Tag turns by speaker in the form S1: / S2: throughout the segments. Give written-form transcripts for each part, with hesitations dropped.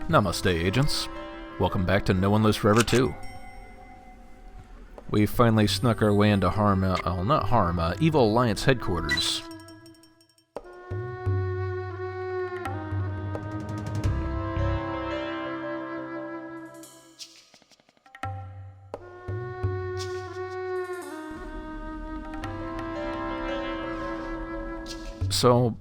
S1: Namaste, agents. Welcome back to No One Lives Forever 2. We finally snuck our way into H.A.R.M, Evil Alliance headquarters. So,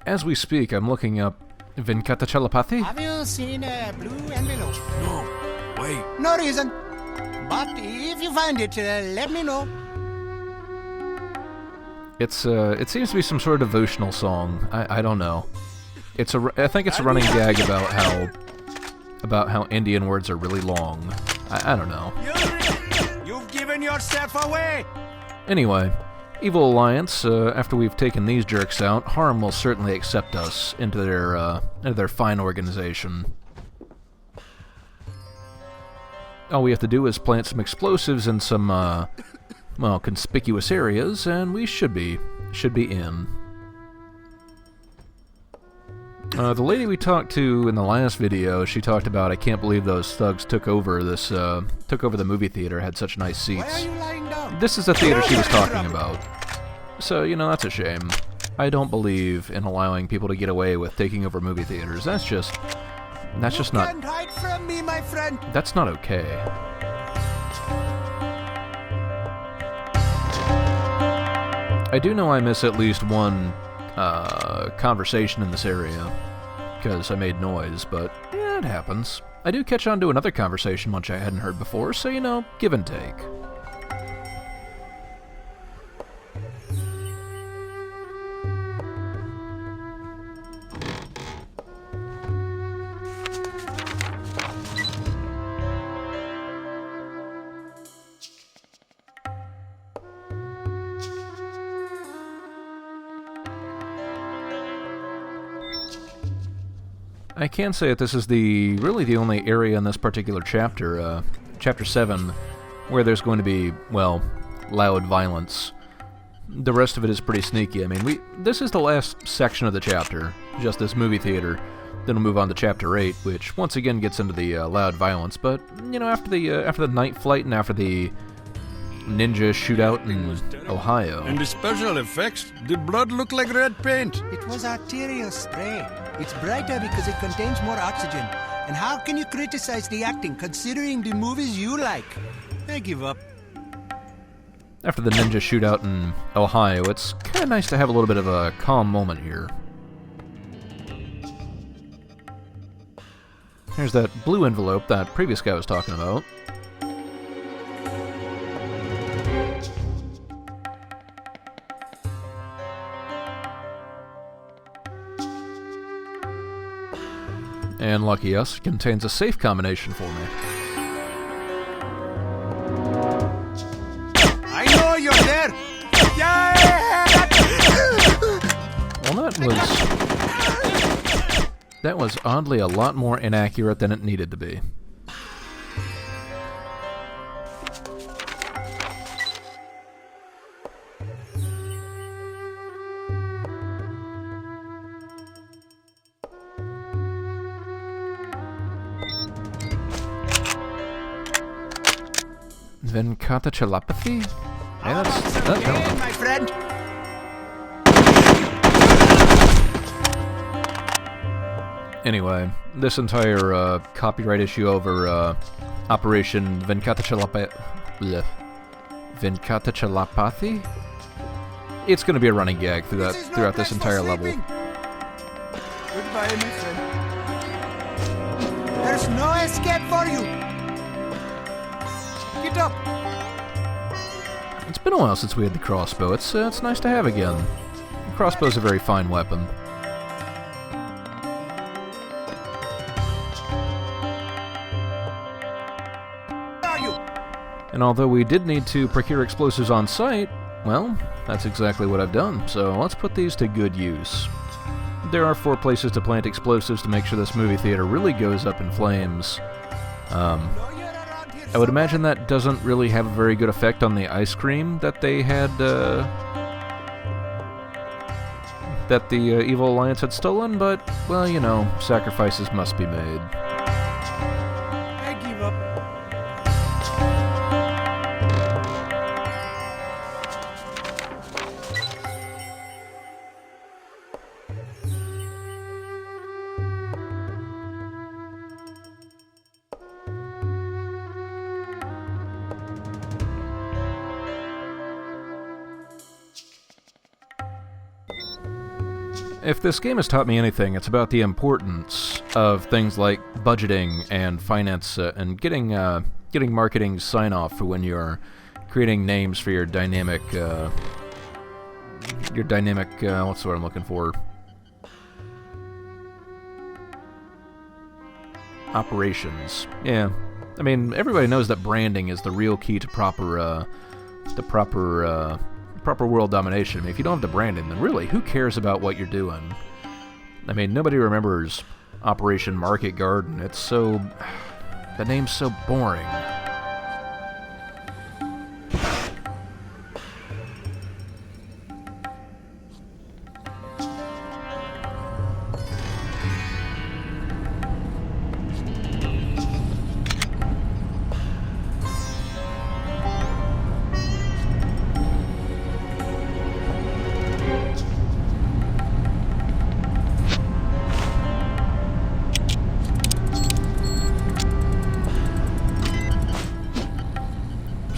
S1: as we speak, I'm looking up Venkatachalapathy?
S2: Have you seen a blue envelope?
S3: No. Wait.
S2: No reason. But if you find it, let me know.
S1: It seems to be some sort of devotional song. I don't know. I think it's a running gag about how Indian words are really long. I don't know.
S2: You've given yourself away.
S1: Anyway, Evil Alliance, after we've taken these jerks out, H.A.R.M will certainly accept us into their fine organization. All we have to do is plant some explosives in some, well, conspicuous areas, and we should be in. The lady we talked to in the last video, she talked about, I can't believe those thugs took over the movie theater, had such nice seats.
S2: Why are you lying down?
S1: This is the theater she was talking about. So, you know, that's a shame. I don't believe in allowing people to get away with taking over movie theaters. That's just not...
S2: You can't hide from me, my friend.
S1: That's not okay. I do know I miss at least one conversation in this area, because I made noise, but yeah, it happens. I do catch on to another conversation which I hadn't heard before, so, you know, give and take. I can say that this is really the only area in this particular chapter, Chapter 7, where there's going to be, well, loud violence. The rest of it is pretty sneaky. I mean, this is the last section of the chapter, just this movie theater. Then we'll move on to Chapter 8, which once again gets into the loud violence, but, you know, after the night flight and after the ninja shootout in Ohio.
S3: And the special effects, the blood looked like red paint.
S2: It was arterial spray. It's brighter because it contains more oxygen. And how can you criticize the acting considering the movies you like? I give up.
S1: After the ninja shootout in Ohio, it's kind of nice to have a little bit of a calm moment here. Here's that blue envelope that previous guy was talking about. And lucky us, it contains a safe combination for me.
S2: I know you're there! Yeah!
S1: Well, that was oddly a lot more inaccurate than it needed to be. Venkatachalapathy? Yeah,
S2: Again, my friend.
S1: Anyway, this entire copyright issue over Operation Venkatachalapathy? It's going to be a running gag throughout this entire level.
S2: Goodbye, my friend. There's no escape for you. Get up.
S1: It's been a while since we had the crossbow. It's nice to have again. The crossbow's a very fine weapon. And although we did need to procure explosives on site, well, that's exactly what I've done, so let's put these to good use. There are 4 places to plant explosives to make sure this movie theater really goes up in flames. I would imagine that doesn't really have a very good effect on the ice cream that they had, that the Evil Alliance had stolen, but, well, you know, sacrifices must be made. If this game has taught me anything, it's about the importance of things like budgeting and finance and getting marketing sign-off for when you're creating names for your dynamic, what's the word I'm looking for? Operations. Yeah. I mean, everybody knows that branding is the real key to proper world domination. I mean, if you don't have the branding, then really, who cares about what you're doing? I mean, nobody remembers Operation Market Garden. It's so... the name's so boring.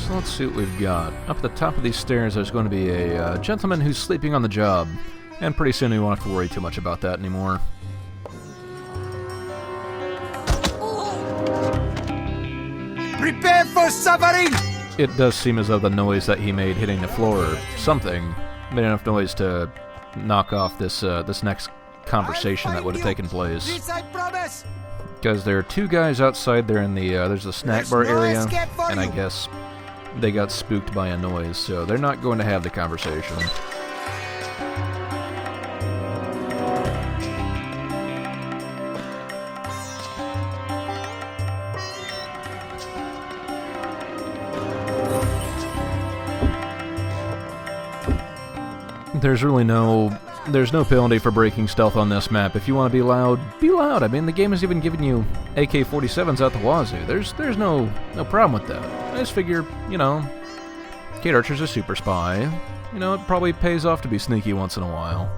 S1: Let's see what we've got. Up at the top of these stairs, there's going to be a gentleman who's sleeping on the job. And pretty soon we won't have to worry too much about that anymore.
S2: Prepare for suffering!
S1: It does seem as though the noise that he made hitting the floor or something made enough noise to knock off this next conversation that would have taken place.
S2: This I promise!
S1: Because there are two guys outside there in the, there's a snack bar area, and I guess they got spooked by a noise, so they're not going to have the conversation. There's no penalty for breaking stealth on this map. If you want to be loud, be loud. I mean, the game has even given you AK-47s out the wazoo. There's no problem with that. I just figure, you know, Kate Archer's a super spy. You know, it probably pays off to be sneaky once in a while.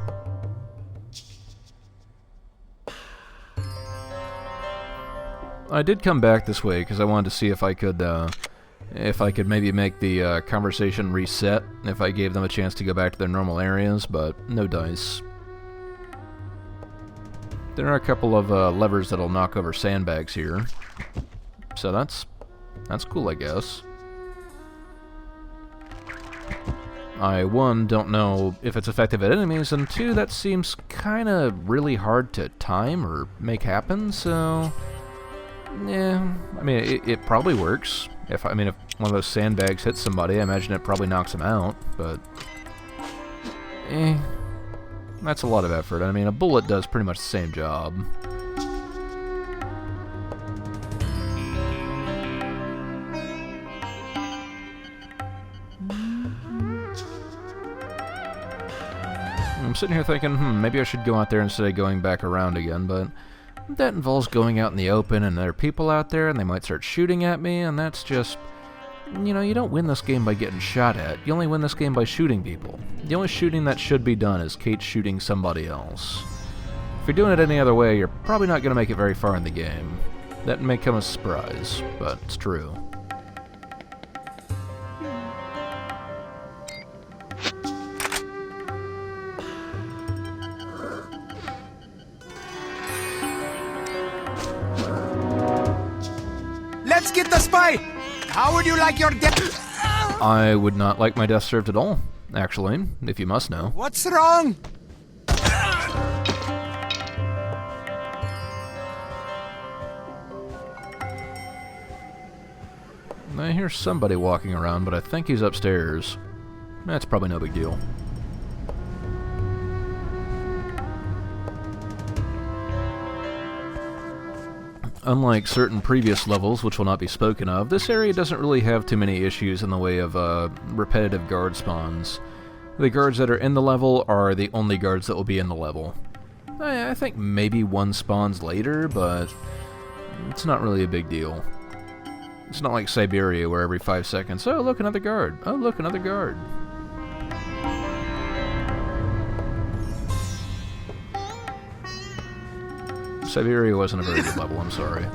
S1: I did come back this way because I wanted to see if I could maybe make the conversation reset if I gave them a chance to go back to their normal areas, but no dice. There are a couple of levers that'll knock over sandbags here, so that's cool, I guess. I, one, don't know if it's effective at enemies, and two, that seems kind of really hard to time or make happen, so... yeah, I mean, it probably works. If one of those sandbags hits somebody, I imagine it probably knocks them out, but... that's a lot of effort. I mean, a bullet does pretty much the same job. I'm sitting here thinking, maybe I should go out there instead of going back around again, but... that involves going out in the open, and there are people out there, and they might start shooting at me, and that's just... you know, you don't win this game by getting shot at. You only win this game by shooting people. The only shooting that should be done is Kate shooting somebody else. If you're doing it any other way, you're probably not going to make it very far in the game. That may come as a surprise, but it's true.
S2: Let's get the spy! How would you like your death?
S1: I would not like my death served at all, actually, if you must know.
S2: What's wrong?
S1: I hear somebody walking around, but I think he's upstairs. That's probably no big deal. Unlike certain previous levels, which will not be spoken of, this area doesn't really have too many issues in the way of repetitive guard spawns. The guards that are in the level are the only guards that will be in the level. I think maybe one spawns later, but it's not really a big deal. It's not like Siberia, where every 5 seconds, oh look, another guard, oh look, another guard. Siberia wasn't a very good level, I'm sorry.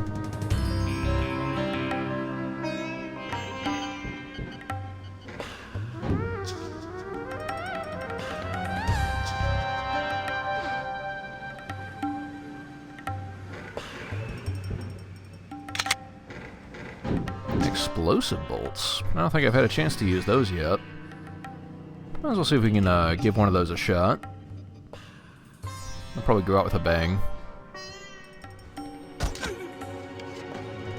S1: Explosive bolts. I don't think I've had a chance to use those yet. Might as well see if we can give one of those a shot. I'll probably go out with a bang.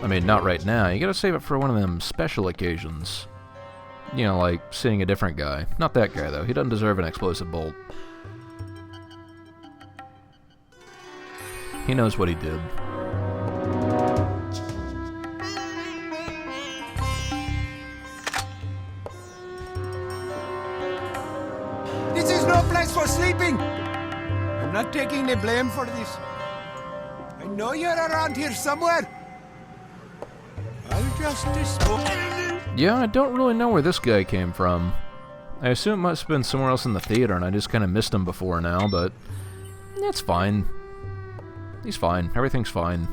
S1: I mean, not right now. You gotta save it for one of them special occasions. You know, like seeing a different guy. Not that guy, though. He doesn't deserve an explosive bolt. He knows what he did.
S2: This is no place for sleeping! I'm not taking the blame for this. I know you're around here somewhere. I'll just dispose.
S1: Yeah, I don't really know where this guy came from. I assume it must have been somewhere else in the theater, and I just kind of missed him before now, but it's fine. He's fine. Everything's fine.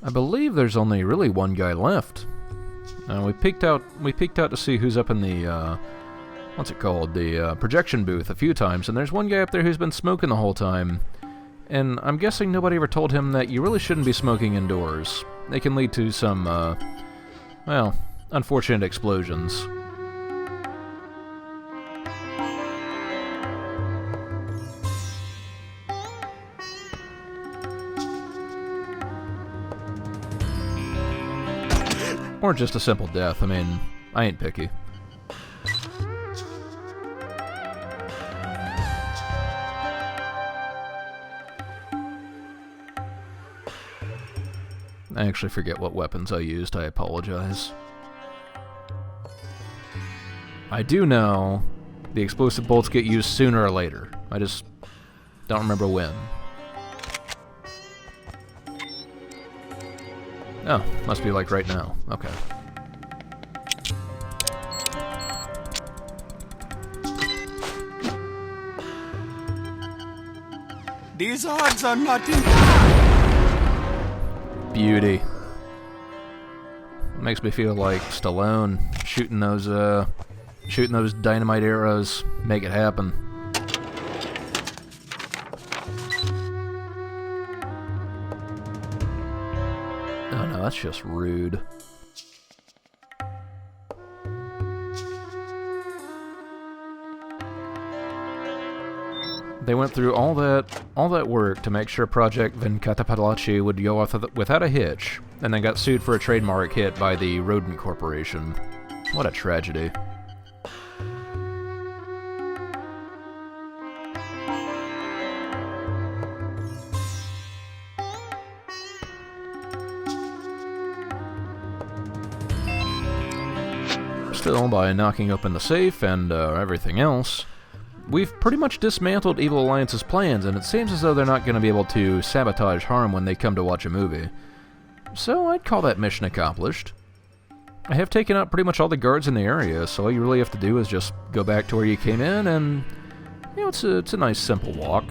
S1: I believe there's only really one guy left. We peeked out to see who's up in the what's it called? The projection booth a few times, and there's one guy up there who's been smoking the whole time. And I'm guessing nobody ever told him that you really shouldn't be smoking indoors. They can lead to some well, unfortunate explosions. Or just a simple death. I mean, I ain't picky. I actually forget what weapons I used. I apologize. I do know the explosive bolts get used sooner or later. I just don't remember when. Oh, must be like right now. Okay.
S2: These odds are not in.
S1: Beauty. Makes me feel like Stallone shooting those dynamite arrows. Make it happen. Oh no, that's just rude. They went through all that work to make sure Project Venkatapalachi would go off without a hitch, and then got sued for a trademark hit by the Rodent Corporation. What a tragedy. Still, by knocking open the safe and everything else, we've pretty much dismantled Evil Alliance's plans, and it seems as though they're not going to be able to sabotage H.A.R.M when they come to watch a movie. So I'd call that mission accomplished. I have taken out pretty much all the guards in the area, so all you really have to do is just go back to where you came in, and you know, it's a nice simple walk.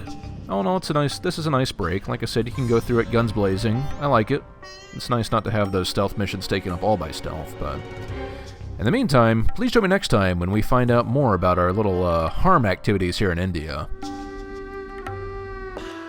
S1: Oh no, this is a nice break. Like I said, you can go through it guns blazing. I like it. It's nice not to have those stealth missions taken up all by stealth, but in the meantime, please join me next time when we find out more about our little H.A.R.M activities here in India.